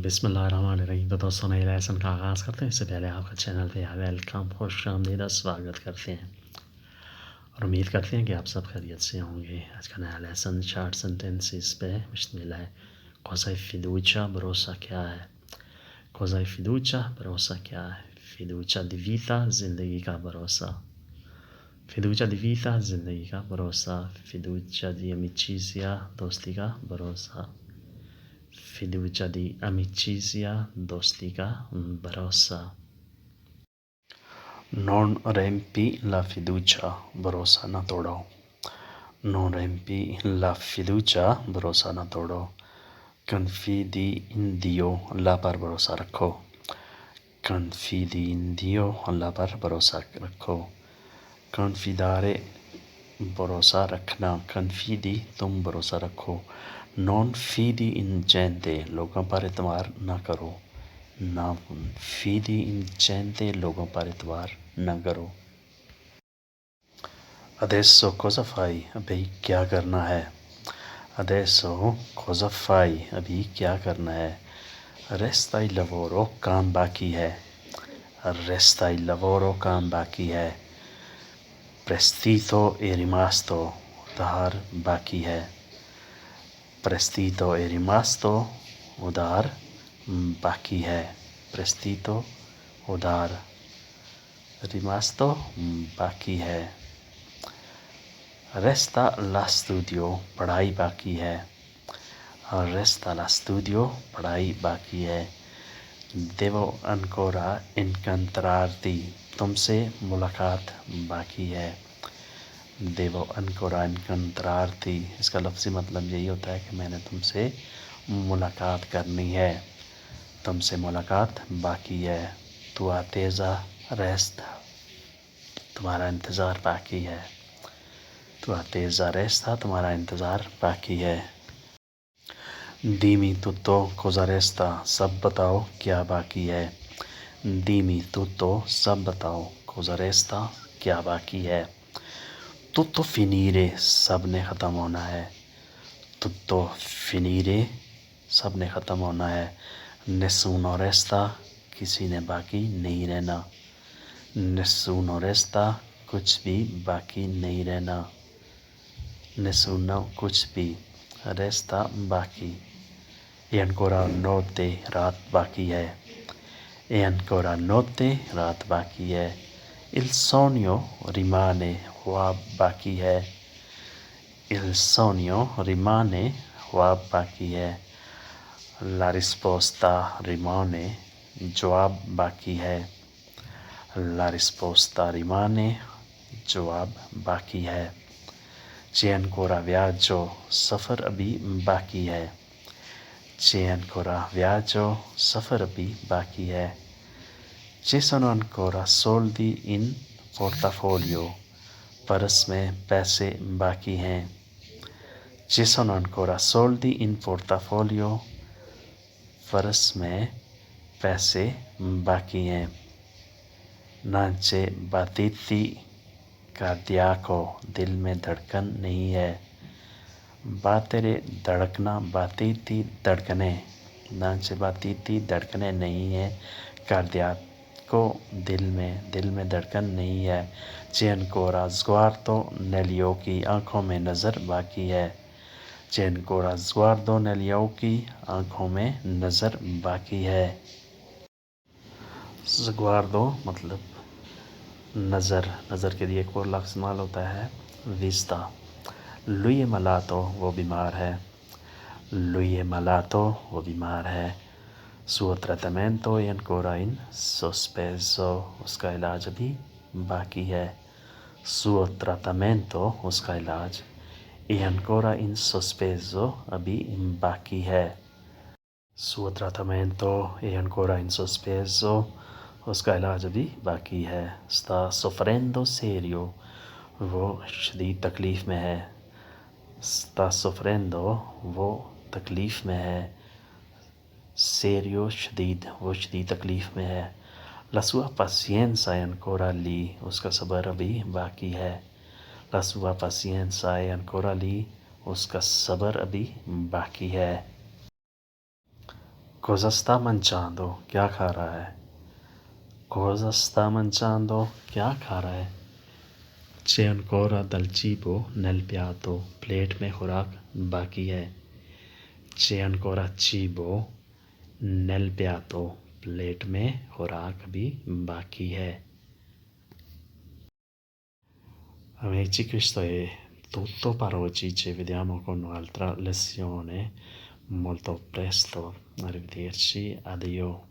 بسم اللہ الرحمن الرحیم. تو دوستوں نئے لیسن کا آغاز کرتے ہیں. اس سے پہلے آپ کا چینل پہ ویلکم، خوش آمدید، سواگت کرتے ہیں اور امید کرتے ہیں کہ آپ سب خیریت سے ہوں گے. آج کا نیا لیسن شارٹ سینٹینسز پہ مشتمل ہے. cosa è fiducia؟ بھروسہ کیا ہے. cosa è fiducia؟ بھروسہ کیا ہے. fiducia di vita، زندگی کا بھروسہ. fiducia di vita، زندگی کا بھروسہ. fiducia di amicizia، دوستی کا بھروسہ. fiducia di amicizia، دوستی کا بھروسہ. non riempi la fiducia، بھروسہ نہ توڑو. non riempi la fiducia، بھروسہ نہ توڑو. confidi in Dio، اللہ پر بھروسہ رکھو. confidi in Dio، اللہ پر بھروسہ رکھو. confidare، بھروسہ رکھنا. confidi، تم بھروسہ رکھو. non fidi in gente، لوگوں پر اعتبار نہ کرو. non fidi in gente، لوگوں پر اعتبار نہ کرو. adesso cosa fai، ابھی کیا کرنا ہے. adesso cosa fai، ابھی کیا کرنا ہے. resta il lavoro، کام باقی ہے. resta il lavoro، کام باقی ہے. prestito è rimasto، ادھار باقی ہے. prestito è rimasto، ادھار باقی ہے. prestito، ادھار. rimasto، باقی ہے. resta la studio، پڑھائی باقی ہے. resta la studio، پڑھائی باقی ہے. devo ancora incontrarti، تم سے ملاقات باقی ہے. devo ancora incontrarti، اس کا لفظی مطلب یہی ہوتا ہے کہ میں نے تم سے ملاقات کرنی ہے. تم سے ملاقات باقی ہے. تو attesa resta، تمہارا انتظار باقی ہے. تو attesa resta، تمہارا انتظار باقی ہے. dimmi tutto cosa resta، سب بتاؤ کیا باقی ہے. dimmi tutto، سب بتاؤ. cosa resta، کیا باقی ہے. tutto finire، سب نے ختم ہونا ہے. tutto finire، سب نے ختم ہونا ہے. nessuno resta، کسی نے باقی نہیں رہنا. nessuno resta، کچھ بھی باقی نہیں رہنا. nessuno، کچھ بھی. resta، باقی. e ancora notte، رات باقی ہے. e ancora notte، رات باقی ہے. il sogno rimane، خواب باقی ہے. il sogno rimane، خواب باقی ہے. la risposta rimane، جواب باقی ہے. la risposta rimane، جواب باقی ہے. c'è ancora viaggio، سفر ابھی باقی ہے. c'è ancora viaggio، سفر ابھی باقی ہے. ci sono ancora soldi in portafoglio، purse میں پیسے باقی ہیں. ci sono ancora soldi in portafoglio، purse میں پیسے باقی ہیں. non c'è battiti cardiaco، دل میں دھڑکن نہیں ہے. battere، دھڑکنا. battiti، دھڑکنے. non c'è battiti، دھڑکنے نہیں ہیں. cardiaco، دل میں دھڑکن نہیں ہے. c'è ancora sguardo negli occhi، آنکھوں میں نظر باقی ہے. c'è ancora sguardo negli occhi، آنکھوں میں نظر باقی ہے. sguardo مطلب نظر. نظر کے لیے ایک اور لفظ استعمال ہوتا ہے vista. lui è malato، وہ بیمار ہے. lui è malato، وہ بیمار ہے. suo trattamento è ancora in sospeso، اس کا علاج ابھی باقی ہے. suo trattamento، اس کا علاج. è ancora in sospeso، ابھی باقی ہے. suo trattamento è ancora in sospeso، اس کا علاج ابھی باقی ہے. sta soffrendo serio، وہ شدید تکلیف میں ہے. sta soffrendo، وہ تکلیف میں ہے. serio، شدید، وہ شدید تکلیف میں ہے. la sua pazienza è ancora lì، اس کا صبر ابھی باقی ہے. la sua pazienza è ancora lì، اس کا صبر ابھی باقی ہے. Cosa sta mangiando? کیا کھا رہا ہے Cosa sta mangiando? کیا کھا رہا ہے C'è ancora del cibo nel piatto. Plate میں خوراک باقی ہے C'è ancora cibo nel piatto. Plate میں خوراک بھی باقی ہے Amici, questo è tutto per oggi. Ci vediamo con un'altra lezione molto presto. Arrivederci, addio.